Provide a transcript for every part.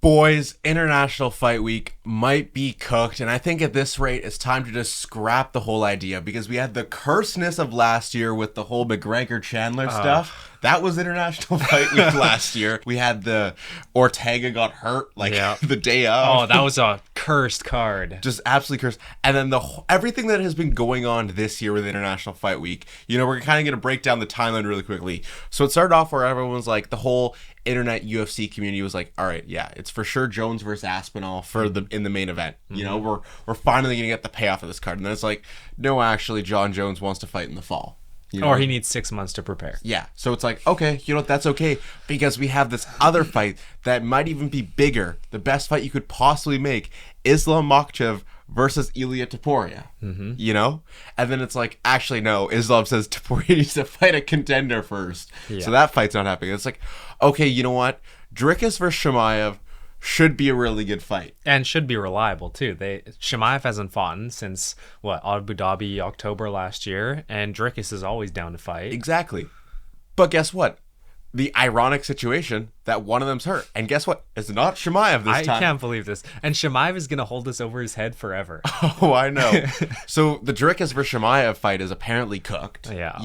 Boys, International Fight Week might be cooked, and I think at this rate, it's time to just scrap the whole idea, because we had the curseness of last year with the whole McGregor-Chandler stuff. That was International Fight Week last year. We had the Ortega got hurt the day of. Oh, that was a cursed card. Just absolutely cursed. And then everything that has been going on this year with International Fight Week, we're kind of going to break down the timeline really quickly. So it started off where everyone was like, the whole internet UFC community was like, all right, yeah, it's for sure Jones versus Aspinall in the main event. We're finally going to get the payoff of this card. And then it's like, no, actually, John Jones wants to fight in the fall. Or he needs 6 months to prepare. Yeah. So it's like, okay, that's okay, because we have this other fight that might even be bigger. The best fight you could possibly make, Islam Makhachev versus Ilia Topuria. And then it's like, actually, no, Islam says Topuria needs to fight a contender first. Yeah. So that fight's not happening. It's like, okay, you know what? Dricus versus Chimaev should be a really good fight. And should be reliable, too. Chimaev hasn't fought since, Abu Dhabi, October last year, and Dricus is always down to fight. Exactly. But guess what? The ironic situation that one of them's hurt. And guess what? It's not Chimaev this time. I can't believe this. And Chimaev is going to hold this over his head forever. Oh, I know. So the Dricus versus Chimaev fight is apparently cooked. Yeah.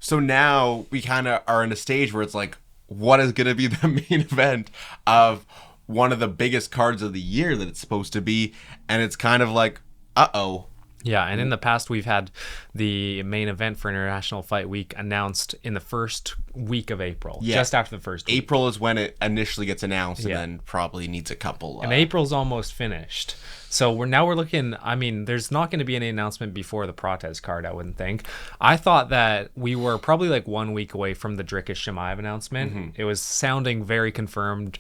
So now we kind of are in a stage where it's like, what is going to be the main event of one of the biggest cards of the year that it's supposed to be? And it's kind of like, uh-oh. Yeah, and in the past, we've had the main event for International Fight Week announced in the first week of April, just after the first week. April is when it initially gets announced, and then probably needs a couple. And April's almost finished. So we're looking, there's not going to be any announcement before the Protez card, I wouldn't think. I thought that we were probably like 1 week away from the Dricus Chimaev announcement. Mm-hmm. It was sounding very confirmed.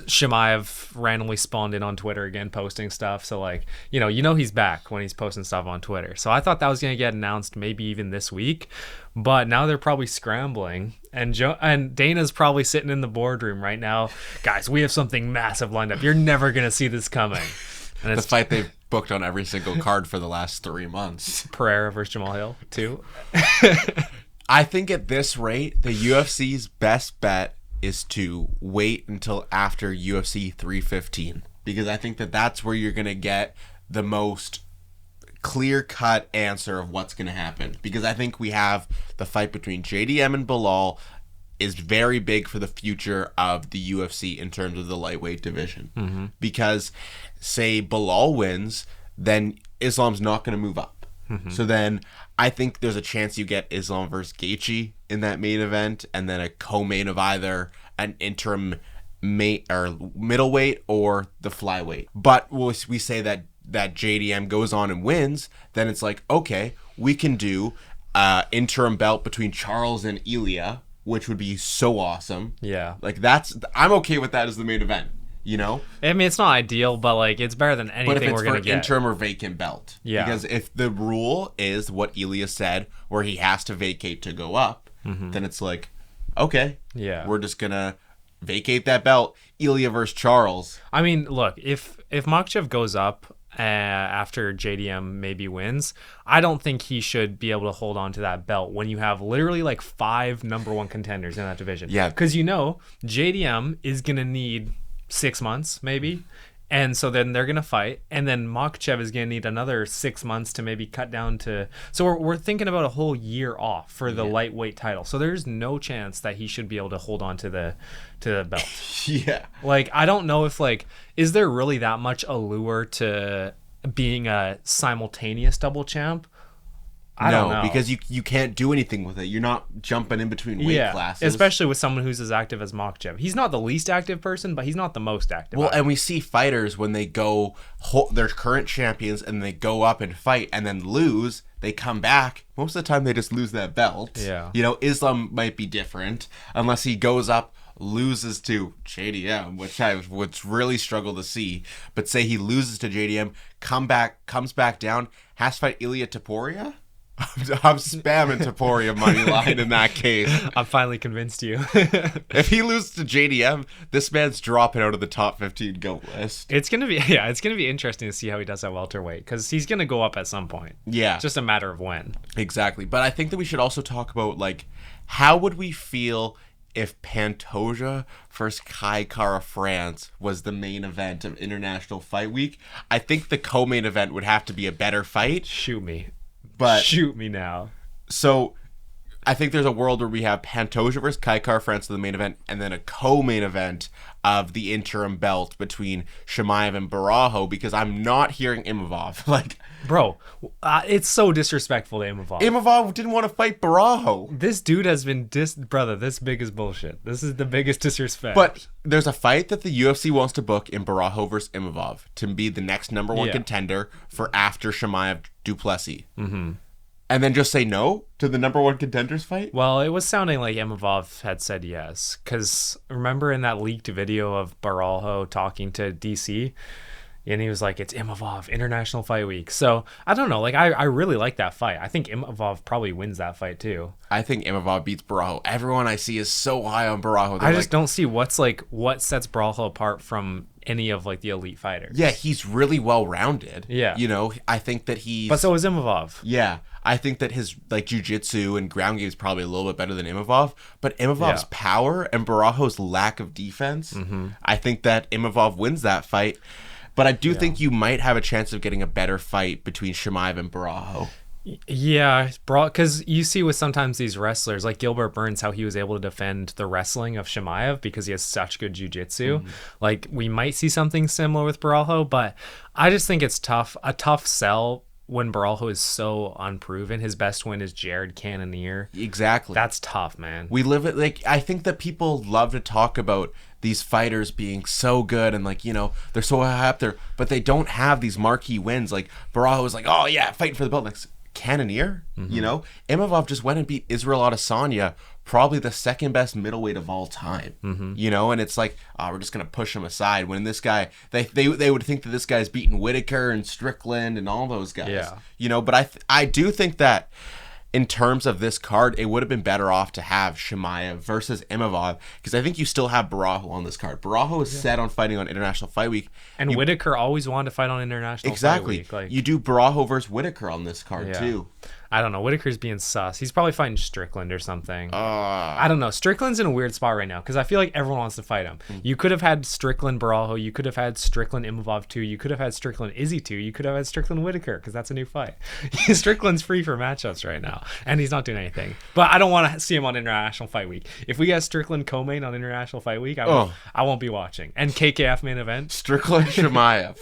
Chimaev randomly spawned in on Twitter again, posting stuff. So he's back when he's posting stuff on Twitter. So I thought that was going to get announced maybe even this week. But now they're probably scrambling. And Dana's probably sitting in the boardroom right now. Guys, we have something massive lined up. You're never going to see this coming. And the fight they've booked on every single card for the last 3 months. Pereira versus Jamal Hill, too. I think at this rate, the UFC's best bet is to wait until after UFC 315. Because I think that's where you're going to get the most clear-cut answer of what's going to happen. Because I think we have the fight between JDM and Bilal is very big for the future of the UFC in terms of the lightweight division. Mm-hmm. Because say Bilal wins, then Islam's not going to move up. Mm-hmm. So then I think there's a chance you get Islam versus GAETHJE in that main event, and then a co-main of either an interim middleweight or the flyweight. But we say that JDM goes on and wins, then it's like, okay, we can do interim belt between Charles and Ilia, which would be so awesome. Yeah. I'm okay with that as the main event, it's not ideal, but it's better than anything we're going to get. But if it's for interim or vacant belt. Yeah. Because if the rule is what Ilia said, where he has to vacate to go up, then it's like, okay, we're just going to vacate that belt. Ilia versus Charles. Look, if Makhachev goes up after JDM maybe wins, I don't think he should be able to hold on to that belt when you have literally 5 number 1 contenders in that division. Yeah. Because JDM is going to need 6 months maybe. And so then they're going to fight. And then Makhachev is going to need another 6 months to maybe cut down to... So we're thinking about a whole year off for the lightweight title. So there's no chance that he should be able to hold on to the belt. Yeah. I don't know if is there really that much allure to being a simultaneous double champ? I don't know. Because you can't do anything with it. You're not jumping in between weight classes. Especially with someone who's as active as Makhachev. He's not the least active person, but he's not the most active. Well, and we see fighters when they go, they're current champions, and they go up and fight and then lose, they come back. Most of the time, they just lose that belt. Yeah. Islam might be different, unless he goes up, loses to JDM, which I would really struggle to see. But say he loses to JDM, comes back down, has to fight Ilia Topuria? I'm spamming Topuria money line in that case. I'm finally convinced you. If he loses to JDM, this man's dropping out of the top 15 GOAT list. It's gonna be interesting to see how he does at welterweight, because he's gonna go up at some point. Yeah, it's just a matter of when. Exactly. But I think that we should also talk about how would we feel if Pantoja versus Kai Kara France was the main event of International Fight Week, I think the co-main event would have to be a better fight. Shoot me. But shoot me now. So I think there's a world where we have Pantoja versus Kai Kara France in the main event, and then a co-main event of the interim belt between Chimaev and Barajo, because I'm not hearing Imavov. Like, bro, it's so disrespectful to Imavov. Imavov didn't want to fight Barajo. This dude has been brother, this big is bullshit. This is the biggest disrespect. But there's a fight that the UFC wants to book in Barajo versus Imavov to be the next number one contender for after Chimaev Duplessis. Mm-hmm. And then just say no to the number one contenders fight? Well, it was sounding like Imavov had said yes. Because remember in that leaked video of Barajo talking to DC? And he was like, it's Imavov, International Fight Week. So, I don't know. Like, I really like that fight. I think Imavov probably wins that fight, too. I think Imavov beats Barajo. Everyone I see is so high on Barajo. I just don't see what sets Barajo apart from any of, like, the elite fighters. Yeah, he's really well-rounded. Yeah. You know, I think that he's... But so is Imavov. Yeah. I think that his, like, jiu-jitsu and ground game is probably a little bit better than Imavov. But Imavov's power and Barajo's lack of defense, I think that Imavov wins that fight. But I do think you might have a chance of getting a better fight between Chimaev and Barajo. Yeah, because you see with sometimes these wrestlers, like Gilbert Burns, how he was able to defend the wrestling of Chimaev because he has such good jiu-jitsu. Like, we might see something similar with Barajo, but I just think it's a tough sell when Barajo is so unproven. His best win is Jared Cannonier. Exactly. That's tough, man. We live it, like, I think that people love to talk about these fighters being so good and, like, you know, they're so high up there, but they don't have these marquee wins. Like, Barajo was like, oh yeah, fighting for the belt. Like, Cannonier, you know? Imavov just went and beat Israel Adesanya, probably the second best middleweight of all time, you know? And it's like, oh, we're just going to push him aside. When this guy, they would think that this guy's beaten Whitaker and Strickland and all those guys, you know? But I do think that in terms of this card, it would have been better off to have Chimaev versus Imavov, because I think you still have Barajo on this card. Barajo is set on fighting on International Fight Week. And Whitaker always wanted to fight on International Fight Week. Like, you do Barajo versus Whitaker on this card, too. I don't know. Whitaker's being sus. He's probably fighting Strickland or something. I don't know. Strickland's in a weird spot right now because I feel like everyone wants to fight him. You could have had Strickland Barajo. You could have had Strickland Imavov 2. You could have had Strickland Izzy 2. You could have had Strickland Whitaker because that's a new fight. Strickland's free for matchups right now, and he's not doing anything. But I don't want to see him on International Fight Week. If we get Strickland co-main on International Fight Week, I won't be watching. And KKF main event. Strickland Chimaev.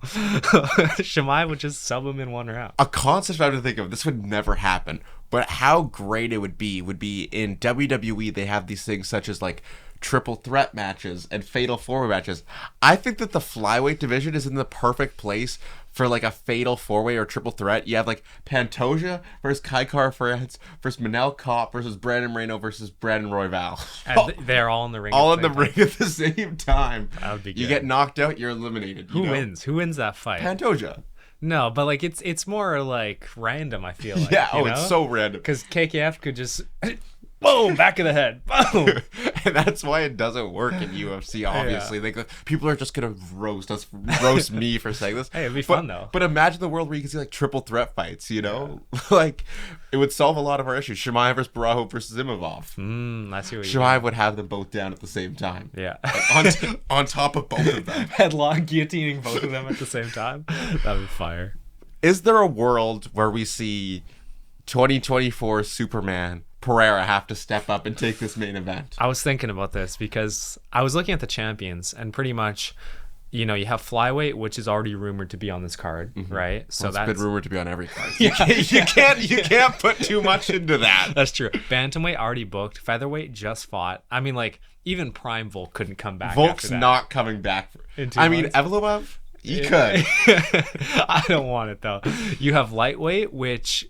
Chimaev would just sub him in one round. A concept I have to think of, this would never happen, but how great it would be in WWE. They have these things such as like triple threat matches and fatal four-way matches. I think that the flyweight division is in the perfect place for like a fatal four-way or triple threat. You have like Pantoja versus Kai Kara France versus Manel Kape versus Brandon Moreno versus Brandon Royval. And they're all in the ring. All in the ring at the same time. That would be good. You get knocked out, you're eliminated. Who wins? Who wins that fight? Pantoja. No, but like it's more like random, I feel like. Yeah, it's so random. Because KKF could just boom, back of the head. Boom. And that's why it doesn't work in UFC, obviously. Like, people are just going to roast me for saying this. Hey, it'd be fun, though. But imagine the world where you can see, like, triple threat fights, you know? Like, it would solve a lot of our issues. Chimaev versus Barajo versus Imavov. I see what you Chimaev mean. would have them both down at the same time. Yeah. Like, on top of both of them. Headlock guillotining both of them at the same time. That'd be fire. Is there a world where we see 2024 Superman Pereira have to step up and take this main event? I was thinking about this because I was looking at the champions and pretty much, you know, you have flyweight, which is already rumored to be on this card, right? So that's been rumored to be on every card. You can't put too much into that. That's true. Bantamweight already booked. Featherweight just fought. I mean, like, even Prime Volk couldn't come back. Volk's not coming back. Evloev, he could. I don't want it though. You have lightweight, which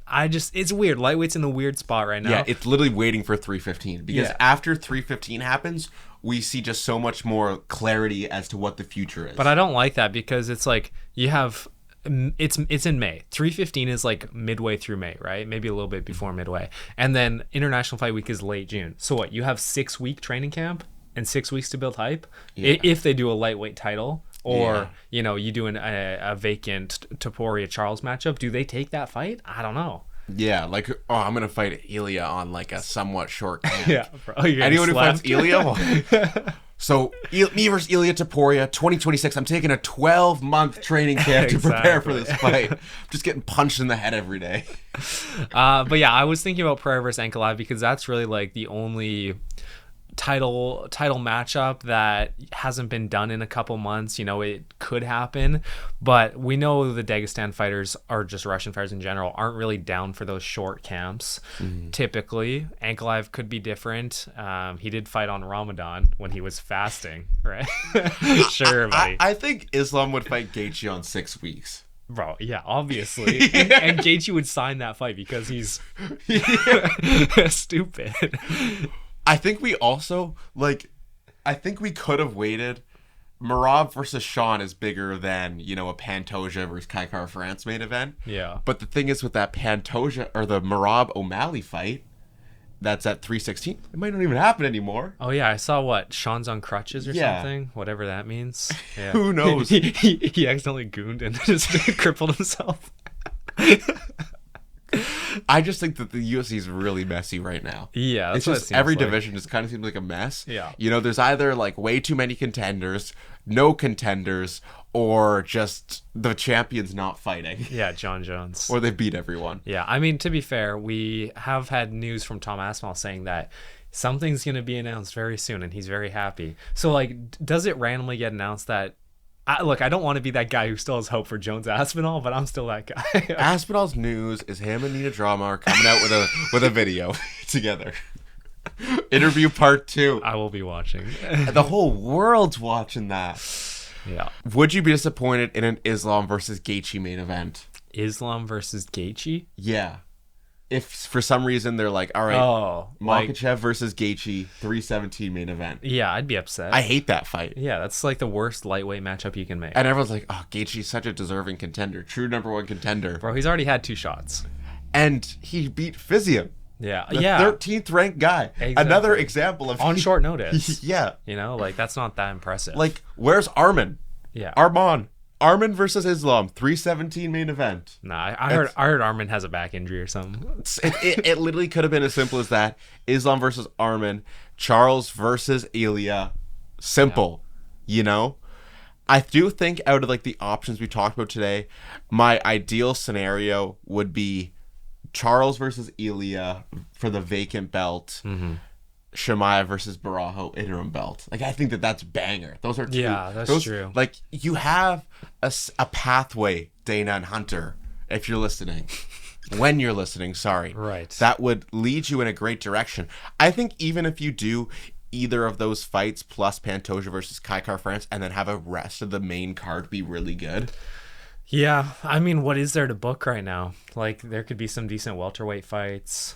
it's weird. Lightweight's in a weird spot right now. Yeah, it's literally waiting for 315 because after 315 happens, we see just so much more clarity as to what the future is. But I don't like that because it's like you have it's in May. 315 is like midway through May, right? Maybe a little bit before midway. And then International Fight Week is late June. So what? You have 6-week training camp and 6 weeks to build hype if they do a lightweight title. Or, you know, you do a vacant Topuria Charles matchup. Do they take that fight? I don't know. Yeah, like, oh, I'm gonna fight Ilya on like a somewhat short camp. Yeah, bro. You're getting Anyone who slapped. fights Ilya, so me versus Ilya Topuria, 2026. I'm taking a 12-month training camp to prepare for this fight. I'm just getting punched in the head every day. But yeah, I was thinking about Pereira versus Ankalaev because that's really like the only title matchup that hasn't been done in a couple months. You know, it could happen, but we know the Dagestan fighters, or just Russian fighters in general, aren't really down for those short camps. Typically Ankalaev could be different. He did fight on Ramadan when he was fasting, right? Sure, buddy. I think Islam would fight GAETHJE on 6 weeks. Bro, yeah, obviously. And GAETHJE would sign that fight because he's stupid. I think we also, I think we could have waited. Merab versus Sean is bigger than, you know, a Pantoja versus Kaikar France main event. Yeah. But the thing is with that Pantoja, or the Merab O'Malley fight, that's at 316, it might not even happen anymore. Oh, yeah, I saw what? Sean's on crutches or Yeah. something? Whatever that means. Yeah. Who knows? he accidentally gooned and just crippled himself. I just think that the UFC is really messy right now. Yeah, that's it's what just it seems every like. division just kind of seems like a mess. Yeah. You know, there's either like way too many contenders, no contenders, or just the champions not fighting. Yeah, John Jones. Or they beat everyone. Yeah, I mean, to be fair, we have had news from Tom Aspinall saying that something's going to be announced very soon, and he's very happy. So, like, does it randomly get announced that... Look, I don't want to be that guy who still has hope for Jones Aspinall, but I'm still that guy. Aspinall's news is him and Nina Drama are coming out with a video together. Interview part 2. I will be watching. The whole world's watching that. Yeah. Would you be disappointed in an Islam versus GAETHJE main event? Islam versus GAETHJE? Yeah. If for some reason they're like, all right, Makhachev versus GAETHJE 317 main event. Yeah, I'd be upset. I hate that fight. Yeah, that's like the worst lightweight matchup you can make. And everyone's like, oh, GAETHJE's such a deserving contender. True #1 contender. Bro, he's already had 2 shots. And he beat Fizian. Yeah. The 13th ranked guy. Exactly. Another example of... On short notice. Yeah. You know, like, that's not that impressive. Like, where's Arman? Yeah. Arman versus Islam, 317 main event. Nah, I heard Arman has a back injury or something. It literally could have been as simple as that. Islam versus Arman, Charles versus Ilya. Simple, you know? I do think out of like the options we talked about today, my ideal scenario would be Charles versus Ilya for the vacant belt. Chimaev versus Barajo interim belt. Like, I think that's banger. Those are two. Yeah, that's true. Like, you have a pathway, Dana and Hunter, if you're listening. When you're listening, sorry. Right. That would lead you in a great direction. I think even if you do either of those fights plus Pantoja versus Kaikar France and then have a rest of the main card be really good. Yeah, I mean, what is there to book right now? Like, there could be some decent welterweight fights.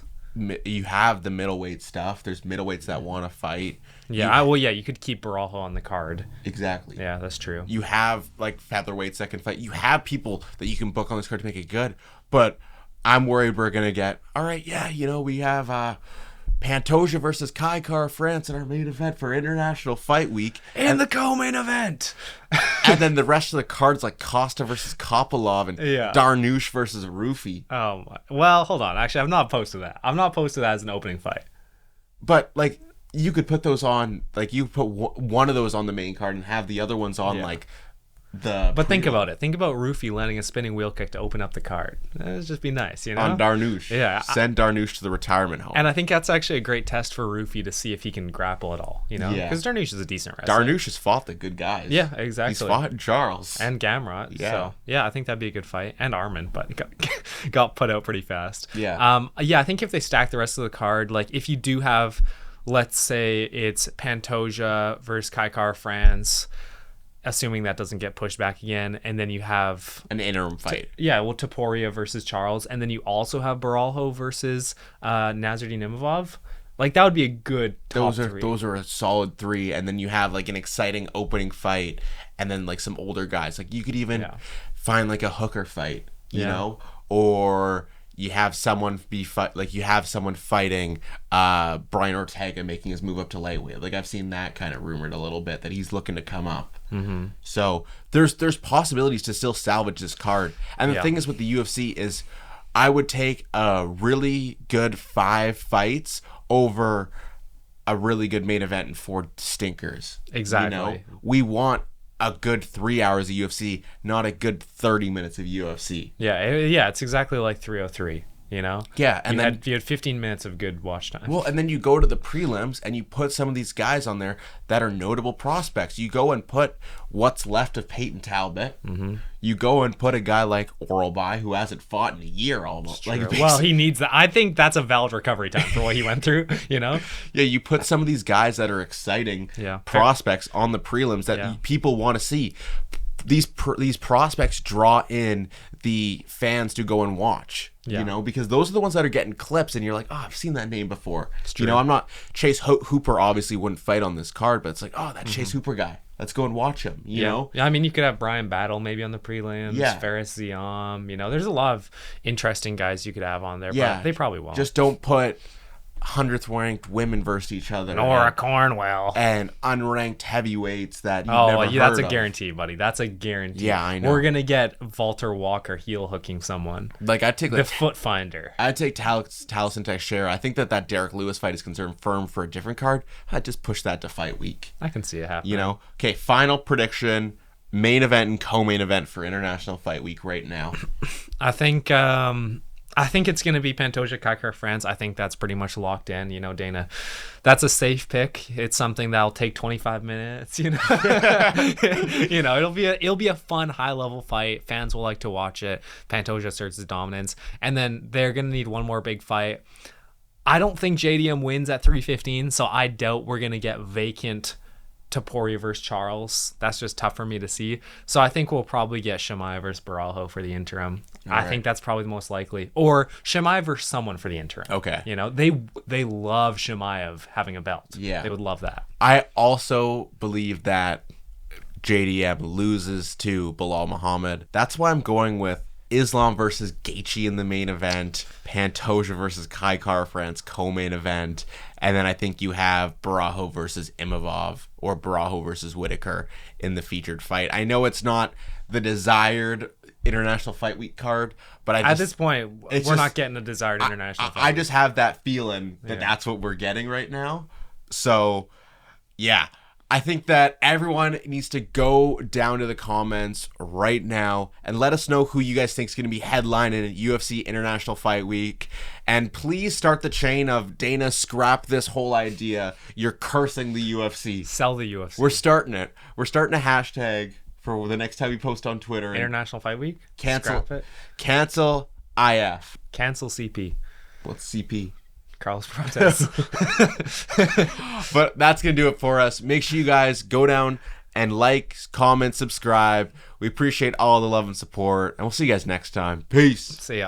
You have the middleweight stuff. There's middleweights that want to fight. Yeah, you could keep Barajo on the card. Exactly. Yeah, that's true. You have like featherweights that can fight. You have people that you can book on this card to make it good. But I'm worried we're gonna get, all right, yeah, you know, we have Pantoja versus Kaikar France in our main event for International Fight Week. And the co-main event. And then the rest of the cards like Costa versus Kopolov and Darnush versus Rufi. Oh, my. Well, hold on. Actually, I'm not opposed to that. I'm not opposed to that as an opening fight. But like, you could put those on, like you put one of those on the main card and have the other ones on like the... But think about it. Think about Rufi landing a spinning wheel kick to open up the card. That'd just be nice, you know? On Darnush. Yeah. Send Darnush to the retirement home. And I think that's actually a great test for Rufi to see if he can grapple at all, you know? Yeah. Because Darnush is a decent wrestler. Darnush has fought the good guys. Yeah, exactly. He's fought Charles. And Gamrot. Yeah. So, yeah, I think that'd be a good fight. And Arman, but got put out pretty fast. Yeah. Yeah, I think if they stack the rest of the card, like if you do have, let's say it's Pantoja versus Kaikar France, assuming that doesn't get pushed back again, and then you have an interim fight. Topuria versus Charles, and then you also have Barajo versus Nasruddin Imavov. Like, that would be a good top three. Those are a solid 3, and then you have like an exciting opening fight, and then like some older guys. Like, you could even find like a hooker fight, you know, or you have someone fighting Brian Ortega making his move up to lightweight. Like, I've seen that kind of rumored a little bit, that he's looking to come up. So there's possibilities to still salvage this card. And the thing is with the UFC is I would take a really good 5 fights over a really good main event and 4 stinkers. Exactly. We want a good 3 hours of UFC, not a good 30 minutes of UFC. Yeah, it's exactly like 303. Yeah, and you had 15 minutes of good watch time. Well, and then you go to the prelims and you put some of these guys on there that are notable prospects. You go and put what's left of Peyton Talbot. Mm-hmm. You go and put a guy like Oralby, who hasn't fought in a year almost. Well, he needs that. I think that's a valid recovery time for what he went through. Yeah, you put some of these guys that are exciting prospects on the prelims that people want to see. These prospects draw in the fans to go and watch, because those are the ones that are getting clips and you're like, oh, I've seen that name before. I'm not Chase Hooper obviously wouldn't fight on this card, but it's like, oh, that Chase Hooper guy, let's go and watch him, you know? Yeah, I mean, you could have Brian Battle maybe on the prelims, Ferris Ziam, there's a lot of interesting guys you could have on there, but they probably won't. Just don't put 100th ranked women versus each other. Nora Cornwell. And unranked heavyweights that you never heard that's a of. guarantee, buddy. That's a guarantee. Yeah, I know. We're going to get Walter Walker heel hooking someone. Like, I'd take... the foot finder. I'd take Taliesin Teixeira. I think that Derek Lewis fight is confirmed for a different card. I'd just push that to fight week. I can see it happening. Okay, final prediction. Main event and co-main event for International Fight Week right now. I think it's going to be Pantoja Kai France. I think that's pretty much locked in. Dana, that's a safe pick. It's something that'll take 25 minutes. It'll be a fun high level fight. Fans will like to watch it. Pantoja asserts his dominance, and then they're going to need one more big fight. I don't think JDM wins at 315, so I doubt we're going to get vacant Topuria versus Charles. That's just tough for me to see. So I think we'll probably get Chimaev versus Barajo for the interim. I think that's probably the most likely. Or Chimaev versus someone for the interim. Okay. They love Chimaev having a belt. Yeah. They would love that. I also believe that JDM loses to Bilal Muhammad. That's why I'm going with Islam versus GAETHJE in the main event, Pantoja versus Kai France co-main event, and then I think you have Barajo versus Imavov or Barajo versus Whitaker in the featured fight. I know it's not the desired International Fight Week card, but at this point, we're not getting a desired International Fight Week. I just have that feeling that that's what we're getting right now. So, yeah. I think that everyone needs to go down to the comments right now and let us know who you guys think is going to be headlining at UFC International Fight Week. And please start the chain of Dana, scrap this whole idea. You're cursing the UFC. Sell the UFC. We're starting it. We're starting a hashtag for the next time we post on Twitter. International Fight Week? Cancel. Scrap it. Cancel IF. Cancel CP. What's CP? Carlos Prates. But that's going to do it for us. Make sure you guys go down and like, comment, subscribe. We appreciate all the love and support. And we'll see you guys next time. Peace. See ya.